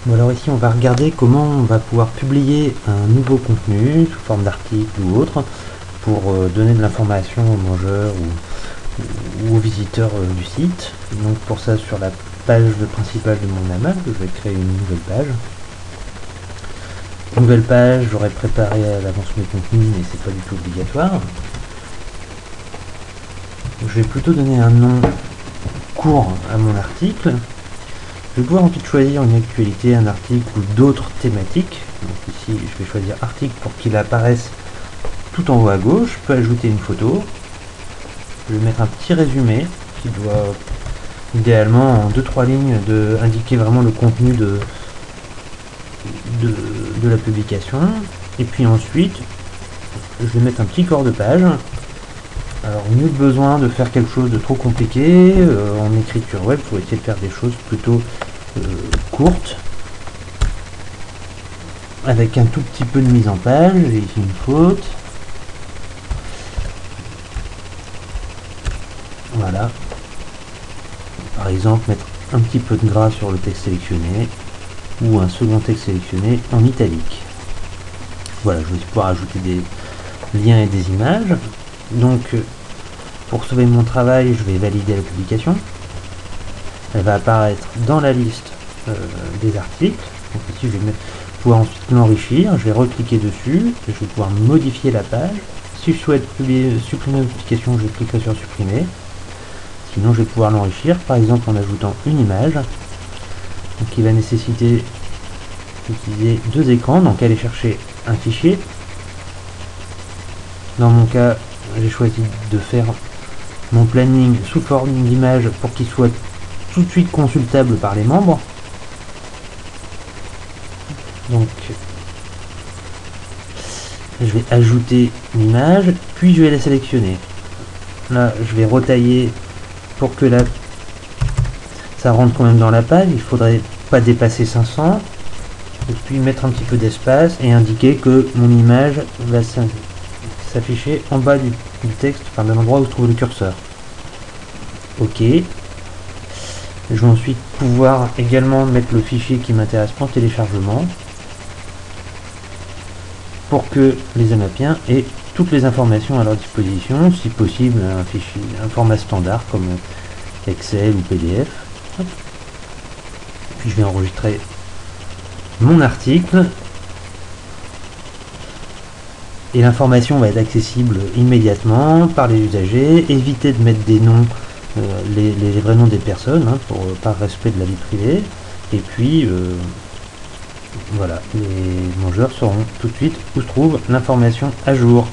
Bon, alors ici on va regarder comment on va pouvoir publier un nouveau contenu sous forme d'article ou autre pour donner de l'information aux mangeurs ou aux visiteurs du site. Donc pour ça, sur la page principale de mon AMAP, je vais créer une nouvelle page. Nouvelle page, j'aurais préparé à l'avance mes contenus, mais c'est pas du tout obligatoire. Je vais plutôt donner un nom court à mon article. Je vais pouvoir ensuite choisir une actualité, un article ou d'autres thématiques. Donc ici, je vais choisir article pour qu'il apparaisse tout en haut à gauche. Je peux ajouter une photo. Je vais mettre un petit résumé qui doit idéalement en 2-3 lignes indiquer vraiment le contenu de la publication. Et puis ensuite, je vais mettre un petit corps de page. Alors, nul besoin de faire quelque chose de trop compliqué en écriture web. Il faut essayer de faire des choses plutôt courtes, avec un tout petit peu de mise en page. J'ai ici une faute. Voilà. Par exemple, mettre un petit peu de gras sur le texte sélectionné ou un second texte sélectionné en italique. Voilà, je vais pouvoir ajouter des liens et des images. Donc, pour sauver mon travail, je vais valider la publication. Elle va apparaître dans la liste des articles. Donc ici, je vais pouvoir ensuite l'enrichir. Je vais recliquer dessus et je vais pouvoir modifier la page. Si je souhaite supprimer la publication, je cliquerai sur supprimer. Sinon, je vais pouvoir l'enrichir, par exemple en ajoutant une image. Donc, il va nécessiter d'utiliser 2 écrans. Donc, aller chercher un fichier. Dans mon cas, j'ai choisi de faire mon planning sous forme d'image pour qu'il soit tout de suite consultable par les membres. Donc, je vais ajouter l'image, puis je vais la sélectionner. Là, je vais retailler pour que ça rentre quand même dans la page. Il faudrait pas dépasser 500. Et puis mettre un petit peu d'espace et indiquer que mon image va s'afficher en bas du texte, enfin de l'endroit où se trouve le curseur. OK. Je vais ensuite pouvoir également mettre le fichier qui m'intéresse en téléchargement pour que les AMAPiens aient toutes les informations à leur disposition, si possible un format standard comme Excel ou PDF. Puis je vais enregistrer mon article et l'information va être accessible immédiatement par les usagers. Évitez de mettre des noms, les vrais noms des personnes, par respect de la vie privée. Et puis voilà, les mangeurs sauront tout de suite où se trouve l'information à jour.